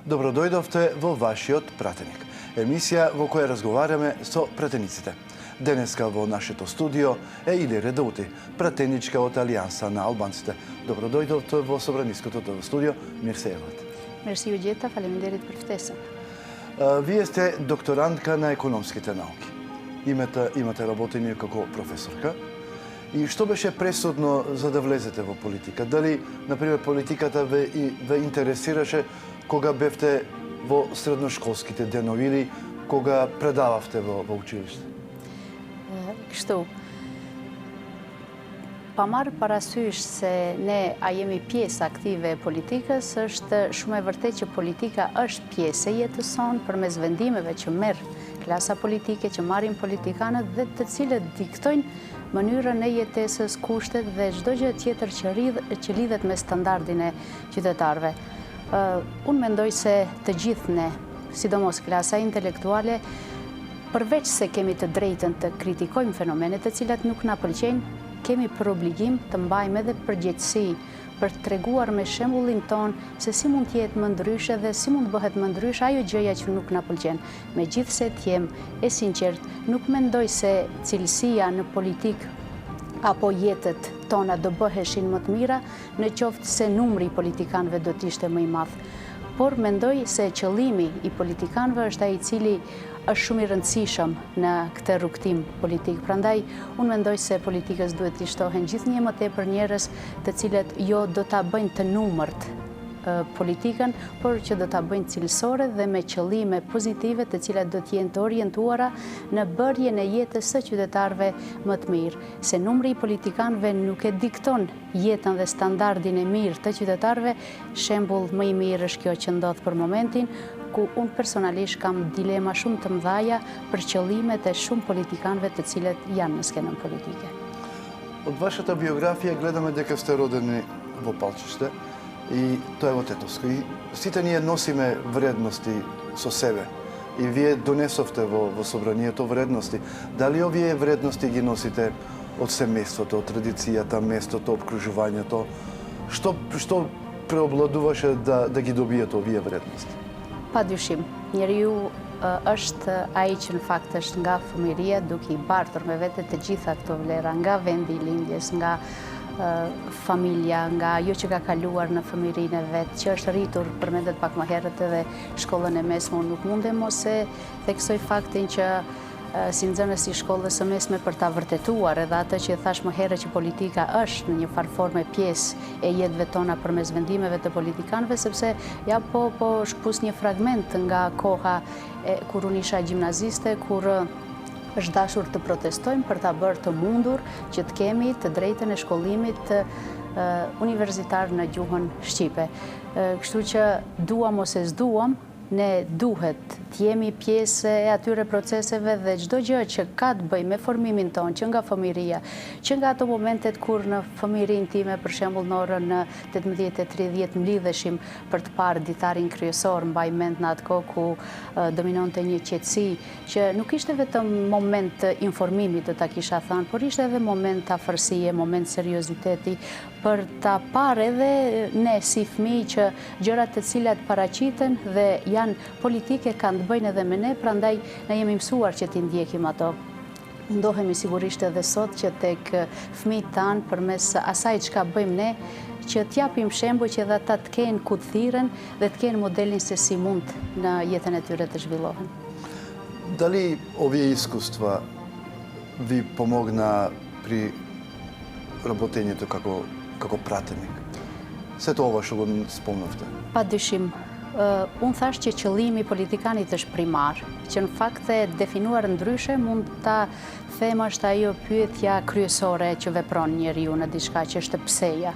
Dobrodojdovte во вашиот пратеник. Емисија во која разговараме со пратениците. Денеска во нашето студио е Илира Даути, пратеничка од Алијанса на албанците. Добродојдовте во Собраниското студио. Мирсе еват. Мерси у Gjeta, faleminderit për ftesën. Вие сте докторантка на економските науки. Имате работење како професорка. И што беше пресудно за да влезете во политика? Дали, например, политиката ве интересираше кога бевте во средношколските денови или кога предававте во училиште? Kështu, pa marrë parasysh se ne a jemi pjesë aktive e politikës, është shumë e vërtet që politika është pjesë e jetës sonë përmes vendimeve që merr klasa politike, që marrin politikanët dhe të cilët diktojnë mënyrën e jetesës, kushtet dhe çdo gjë tjetër që lidhet me standardin e qytetarëve. Unë mendoj se të gjithë ne, sidomos klasa intelektuale, përveç se kemi të drejtën të kritikojmë fenomenet të cilat nuk na pëlqejnë, kemi për obligim të mbajmë edhe përgjegjësi për të treguar me shembullin ton se si mund të jetë më ndryshe dhe si mund të bëhet më ndryshe ajo gjëja që nuk na pëlqen. Megjithse të jem e sinqert, nuk mendoj se cilësia në politikë apo jetët tona do bëheshin më të mira në qoftë se numri i politikanëve do të ishte më i madh. Por mendoj se qëllimi i politikanëve është ai i cili është shumë i rëndësishëm në këtë rrugtim politik. Prandaj, unë mendoj se politikës duhet t'i shtohen gjithnjë më tepër njerëz të cilët jo do ta bëjnë të numërt politikën, por që do ta bëjnë cilësore dhe me qëllime pozitive të cilat do të jenë të orientuara në bërjen e jetës së qytetarëve më të mirë. Se numri i politikanëve nuk e dikton jetën dhe standardin e mirë të qytetarëve, shembull më i mirë është kjo që ndodh për momentin, ku unë personalisht kam dilema shumë të mëdha për qëllimet e shumë politikanëve të cilët janë në skenën politike. Од вашата биографија гледаме дека сте родени во Палчиште и тоа е во Тетовско. И сите ние носиме вредности со себе. И вие донесовте во собранието вредности. Дали овие вредности ги носите од семејството, од традицијата, местото, обкружувањето? Што преобладуваше да ги добиете овие вредности? Pa dyshim, njeriu është ai që në fakt është nga fëmijëria duke i bartur me vete të gjitha këto vlera, nga vendi i lindjes, nga familja, nga ajo që ka kaluar në fëmijërinë e vet, që është rritur përmendet pak më herët edhe shkollën e mesme. Unë nuk mundem mos e theksoj faktin që si nxënës i shkollës së mesme për ta vërtetuar edhe atë që thash më herët që politika është në një farë forme pjesë e jetëve tona përmes vendimeve të politikanëve, sepse ja po shkpus një fragment nga koha kur unë isha gjimnaziste, kur është dashur të protestojmë për ta bërë të mundur që të kemi të drejtën e shkollimit universitar në gjuhën shqipe. Kështu që duam ose s'duam, ne duhet të jemi pjesë e atyre proceseve dhe çdo gjë që ka të bëjë me formimin ton, që nga fëmijëria, që nga ato momentet kur në fëmijërinë time, për shembull në orën 18:30 mlidheshim për të parë ditarin kryesor, mbaj mend në atë kohë ku dominonte një qetësi që nuk ishte vetëm moment të informimit, do ta kisha thënë, por ishte edhe moment afërsie, moment serioziteti për ta parë edhe ne si fëmijë që gjërat të cilat paraqiten dhe janë politike kanë të bëjnë edhe me ne, prandaj ne jemi mësuar që t'i ndjekim ato. Ndohemi sigurisht edhe sot që tek fëmijët tanë përmes asaj çka bëjmë ne, që t'japim shembull që edhe ata të kenë ku të thirren dhe të kenë modelin se si mund në jetën e tyre të zhvillohen. Дали овие искуства ви помогна при работењето како пратеник? Сето ова што го спомнавте. Padyshim, unë thash që qëllimi i politikanit është primar, që në fakt e definuar ndryshe mund ta them është ajo pyetja kryesore që vepron njeriu në diçka që është pseja,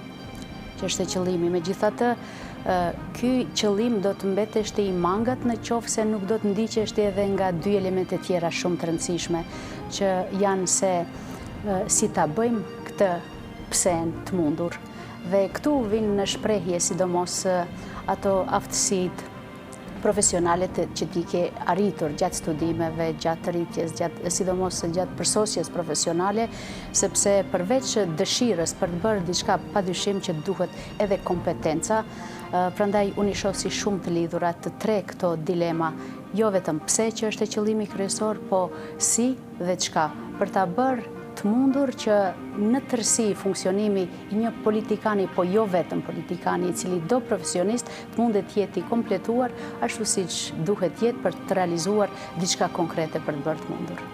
që është qëllimi. Megjithatë, ky qëllim do të mbeteshte i mangat në qoftë se nuk do të ndiqeshte edhe nga dy elemente tjera shumë të rëndësishme, që janë se si ta bëjmë këtë psen të mundur. Dhe këtu vinë në shprehje sidomos ato aftësitë profesionale që ti ke arritur gjatë studimeve, gjatë rritjes, sidomos gjatë përsosjes profesionale, sepse përveç dëshirës për të bërë diçka, padyshim që duhet edhe kompetenca. Prandaj unë i shoh si shumë të lidhura të tre këto dilema, jo vetëm pse që është e qëllimi kryesor, po si dhe çka, për ta bërë të mundur që në tërësi funksionimi i një politikani, po jo vetëm politikani, i cili do profesionist, të mundet jetë i kompletuar, ashtu siç duhet jetë për të realizuar diçka konkrete për të bërë të mundur.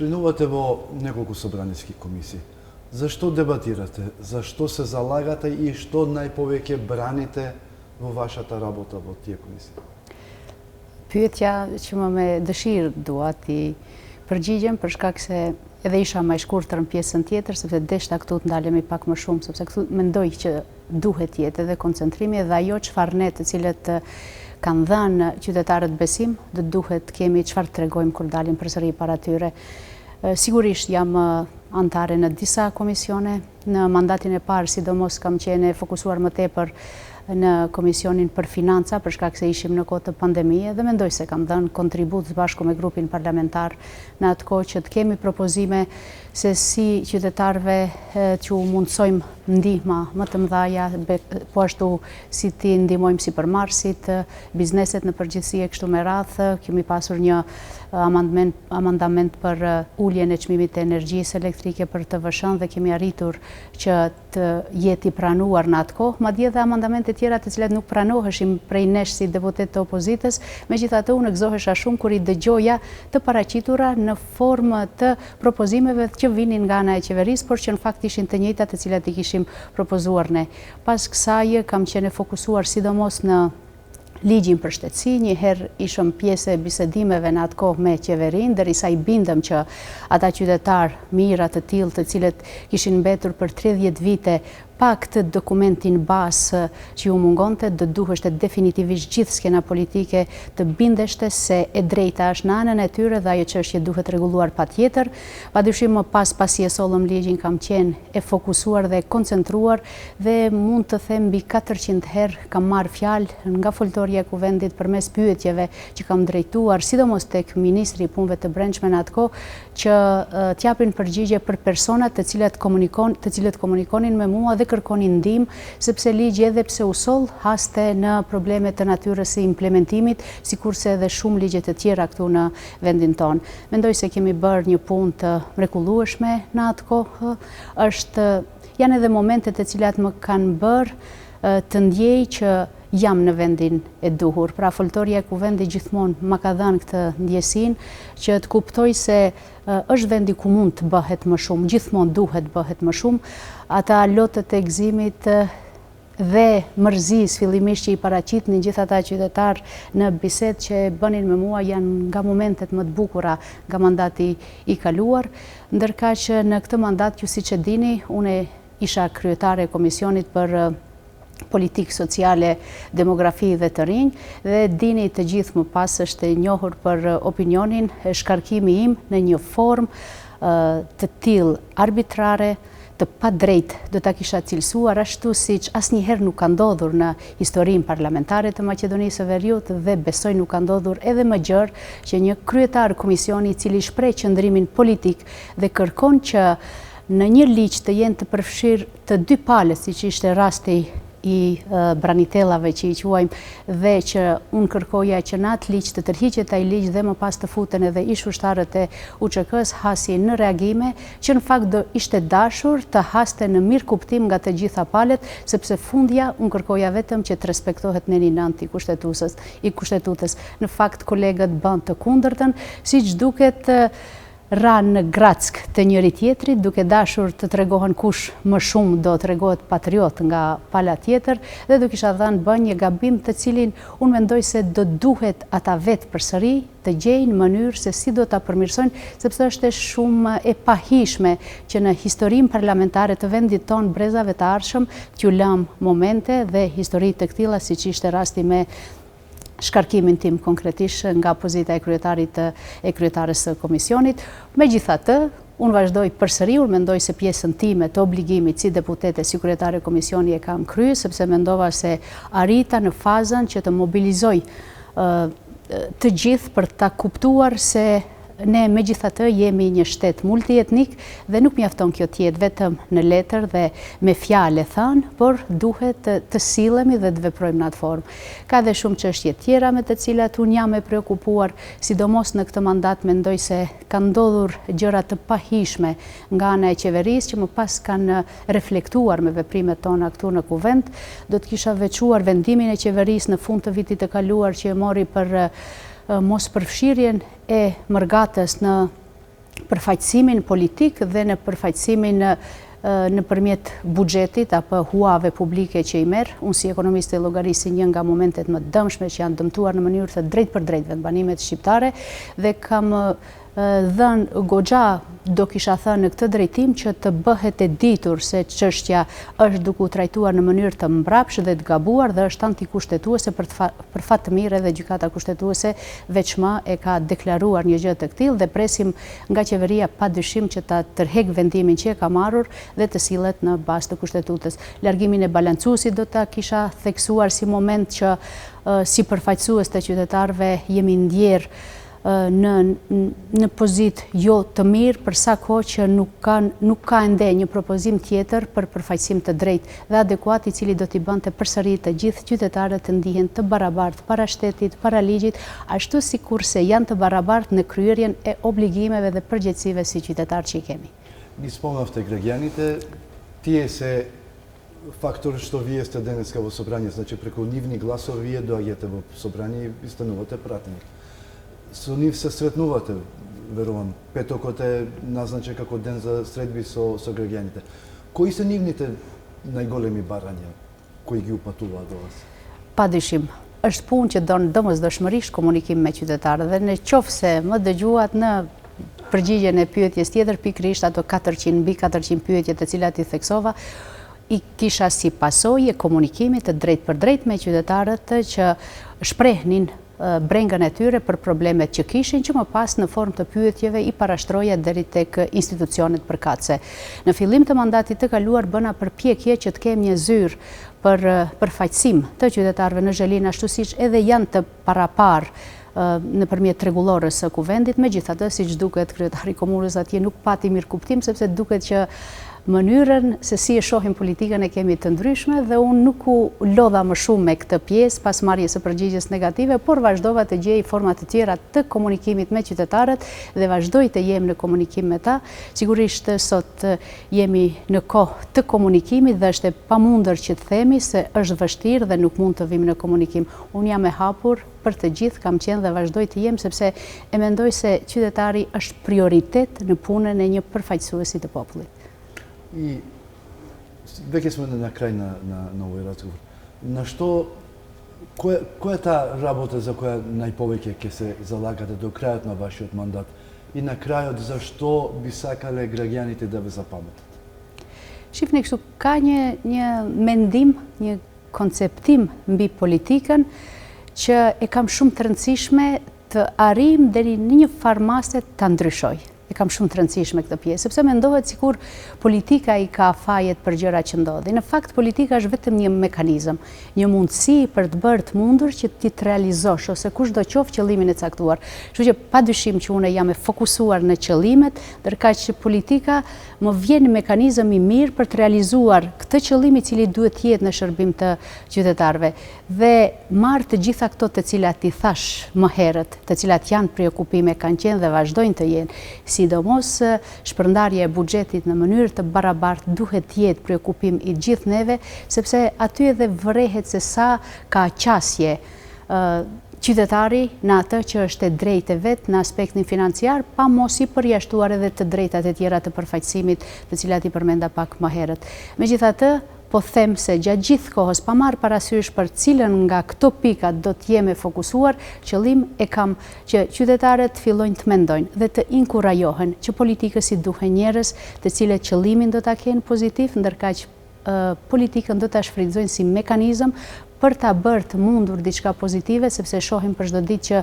Членувате во неколку собраниски комисии. Зашто дебатирате? Зашто се залагате и што најповеќе браните во вашата работа во тие комисии? Pyetja që me dëshirë dua ti përgjigjem për shkak se edhe isha më e shkurtër në pjesën tjetër, sepse deshta këtu të ndalemi pak më shumë, sepse këtu mendoj që duhet jetë edhe koncentrimi dhe ajo çfarë ne të cilët kanë dhënë qytetarët besim, do duhet kemi çfarë tregojmë kur dalim përsëri para tyre. Sigurisht jam antare në disa komisione, në mandatin e parë sidomos kam qenë fokusuar më tepër në Komisionin për Financa, për shkak se ishim në kohë të pandemisë dhe mendoj se kam dhënë kontribut bashkë me grupin parlamentar në atë kohë që të kemi propozime se si qytetarëve që u mundsojmë ndihma më të mëdha, po ashtu si ti ndihmojmë sipërmarrësit, bizneset në përgjithësi e kështu me radhë. Kemi pasur një amandament për uljen e çmimit të energjisë elektrike për TVSH-n dhe kemi arritur që të jetë i pranuar në atë kohë, madje edhe amandamente tjera të cilat nuk pranoheshin prej nesh si deputet të opozitës, megjithatë unë gëzohesha shumë kur i dëgjoja të paraqitura në formë të propozimeve që vinin nga ana e qeverisë, por që në fakt ishin të njëjtat të cilat i kishim propozuar ne. Pas kësaj kam qenë fokusuar sidomos në ligjin për shtetësi, një herë ishëm pjesë e bisedimeve në atë kohë me qeverinë, derisa i bindëm që ata qytetarë mira të tillë të cilët kishin mbetur për 30 vite pa këtë dokumentin bazë që ju mungonte, do duheshte definitivisht gjithë skena politike të bindeshte se e drejta është në anën e tyre dhe ajo çështje duhet rregulluar patjetër. Padyshim më pasi e sollëm ligjin kam qenë e fokusuar dhe koncentruar dhe mund të them mbi 400 herë kam marrë fjalë nga foltorja e kuvendit përmes pyetjeve që kam drejtuar sidomos tek ministri i punëve të brendshme në atë kohë që t'japin përgjigje për personat të cilët komunikonin me mua dhe kërkonin ndihmë, sepse ligji edhe pse u soll haste në probleme të natyrës së implementimit, sikurse edhe shumë ligje të tjera këtu në vendin tonë. Mendoj se kemi bërë një punë të mrekullueshme në atë kohë. Janë edhe momente të cilat më kanë bërë të ndjej që jam në vendin e duhur. Pra foltorja e kuvendit gjithmonë ma ka dhënë këtë ndjesinë që të kuptoj se është vendi ku mund të bëhet më shumë, gjithmonë duhet bëhet më shumë. Ata lotët e gëzimit dhe mërzis fillimisht që i paraqitnin gjithë ata qytetarë në bisedë që bënin me mua janë nga momentet më të bukura nga mandati i kaluar, ndërka që në këtë mandat, ju siç e dini, unë isha kryetare e Komisionit për politikë sociale, demografi dhe të rinj, dhe dini të gjithë më pas është e njohur për opinionin, shkarkimi im në një formë të tillë arbitrare, të padrejt do ta kisha cilësuar ashtu siç asnjëherë nuk ka ndodhur në historinë parlamentare të Maqedonisë së Veriut dhe besoj nuk ka ndodhur edhe më gjerë që një kryetar komisioni i cili shpreh qëndrimin politik dhe kërkon që në një ligj të jenë të përfshirë të dy palët, siç ishte rasti i branitellave që i quajmë dhe që unë kërkoja që në atë ligj të tërhiqet ai ligj dhe më pas të futen edhe ish ushtarët e UÇK-s hasi në reagime që në fakt do ishte dashur të haste në mirë kuptim nga të gjitha palët, sepse fundja unë kërkoja vetëm që të respektohet neni nënt i kushtetutës. Në fakt kolegët bën të kundërtën, siç duket ranë në grack të njëri tjetrit, duke dashur të tregohen kush më shumë do të tregohet patriot nga pala tjetër, dhe do kisha dhënë bën një gabim të cilin unë mendoj se do duhet ata vetë përsëri të gjejnë mënyrë se si do ta përmirësojnë, sepse është shumë e pahishme që në historinë parlamentare të vendit tonë brezave të ardhshëm t'ju lëm momente dhe histori të këtilla, siç ishte rasti me shkarkimin tim konkretisht nga pozita e kryetarës së komisionit. Megjithatë, unë vazhdoj përsëri, unë mendoj se pjesën time të obligimit si deputete, si kryetare e komisioni e kam kryer, sepse mendova se arrita në fazën që të mobilizoj të gjithë për ta kuptuar se ne megjithatë jemi një shtet multietnik dhe nuk mjafton kjo të jetë vetëm në letër dhe me fjalë thënë, por duhet të sillemi dhe të veprojmë në atë formë. Ka edhe shumë çështje tjera me të cilat unë jam e preokupuar, sidomos në këtë mandat mendoj se kanë ndodhur gjëra të pahishme nga ana e qeverisë që më pas kanë reflektuar me veprimet tona këtu në kuvent. Do të kisha veçuar vendimin e qeverisë në fund të vitit të kaluar që e mori për mos përfshirjen e mërgatës në përfaqësimin politik dhe në përfaqësimin nëpërmjet buxhetit apo huave publike që i merr. Unë si ekonomiste e llogarisin një nga momentet më dëmshme që janë dëmtuar në mënyrë të drejtë për drejtë vendbanimet shqiptare dhe kam dhënë goxha, do kisha thënë në këtë drejtim, që të bëhet e ditur se çështja është duke u trajtuar në mënyrë të mbrapshme dhe të gabuar dhe është antikushtetuese për fat të mirë edhe gjykata kushtetuese veçmë e ka deklaruar një gjë të tillë dhe presim nga qeveria padyshim që ta tërheq vendimin që e ka marrur dhe të sillet në bazë të kushtetutës. Largimin e balancuesit do ta kisha theksuar si moment që si përfaqësues të qytetarëve jemi ndjerë në pozitë jo të mirë për sa kohë që nuk ka ende një propozim tjetër për përfaqësim të drejtë dhe adekuat i cili do t'i bënte përsëri të gjithë qytetarët të ndihen të barabartë para shtetit, para ligjit, ashtu sikurse janë të barabartë në kryerjen e obligimeve dhe përgjegjësive si qytetarë që i kemi. Ni spomenavte građanite, tije se faktor što vi jeste danas kao sobranje, znači preko njivnih glasova vi dođete u sobranje i stanuvate pratnik. Со нив се сретнувате, верувам. Петокот е назначен како ден за средби со граѓаните. Кои се нивните најголеми барања кои ги упатуваат до вас? Padyshim, është punë që don domosdoshmërisht komunikim me qytetarët dhe në qoftë se më dëgjuat në përgjigjen e pyetjes tjetër, pikërisht ato 400 mbi 400 pyetje të cilat i theksova, i kisha si pasojë komunikimit të drejtë për drejtë me qytetarët që shprehnin brengën e tyre për problemet që kishin, që më pas në formë të pyetjeve i parashtroja deri tek institucionet përkatëse. Në fillim të mandatit të kaluar bëna përpjekje që të kem një zyrë për përfaqësim të qytetarëve në Zhelinë, ashtu siç edhe janë të paraparë nëpërmjet rregullorës së kuvendit. Megjithatë, siç duket, kryetari i komunës atje nuk pati mirë kuptim, sepse duket që mënyrën se si e shohim politikën e kemi të ndryshme dhe unë nuk u lodha më shumë me këtë pjesë pas marrjes së përgjigjes negative, por vazhdova të gjej forma të tjera të komunikimit me qytetarët dhe vazhdoj të jem në komunikim me ta. Sigurisht sot jemi në kohë të komunikimit dhe është e pamundër që të themi se është vështirë dhe nuk mund të vim në komunikim. Unë jam e hapur për të gjithë, kam qenë dhe vazhdoj të jem sepse e mendoj se qytetari është prioritet në punën e një përfaqësuesi të popullit. I već smo na kraj na ovaj razgovor. Na što, koja je ta работа za koja najpoveke ќе се залагате до крајот на вашиот мандат и на крајот за што би сакале граѓаните да ве запаметат? Shifni kështu, ka një mendim, një konceptim mbi politikën që e kam shumë të rëndësishme të arrijm deri në një farmase ta ndryshoj. E kam shumë të rëndësishme këtë pjesë, sepse mendohet sikur politika i ka fajet për gjëra që ndodhin. Në fakt, politika është vetëm një mekanizëm, një mundësi për të bërë të mundur që ti të realizosh ose kushdo qoftë qëllimin e caktuar. Kështu që padyshim që unë jam e fokusuar në qëllimet, ndërkaq që politika më vjen mekanizëm i mirë për të realizuar këtë qëllim i cili duhet të jetë në shërbim të qytetarëve dhe marr të gjitha këto të cilat i thash më herët, të cilat janë preokupime, kanë qenë dhe vazhdojnë të jenë. Sidomos shpërndarja e buxhetit në mënyrë të barabartë duhet të jetë preokupim i gjithë neve, sepse aty edhe vërehet se sa ka qasje qytetari në atë që është e drejtë e vetë në aspektin financiar, pa mos i përjashtuar edhe të drejtat e tjera të përfaqësimit, të cilat i përmenda pak më herët. Megjithatë, po them se gjatë gjithë kohës, pa marrë parasysh për cilën nga këto pikat do të jemi fokusuar, qëllim e kam që qytetarët fillojnë të mendojnë dhe të inkurajohen që politikës i duhen njerëz të cilët qëllimin do ta kenë pozitiv, ndërkaq politikën do ta shfrytëzojnë si mekanizëm për ta bërë të mundur diçka pozitive, sepse shohim për çdo ditë që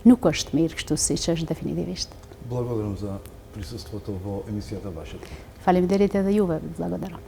nuk është mirë kështu siç është definitivisht. Благодарам за присуството во емисијата вашата. Faleminderit edhe juve, blagodarom.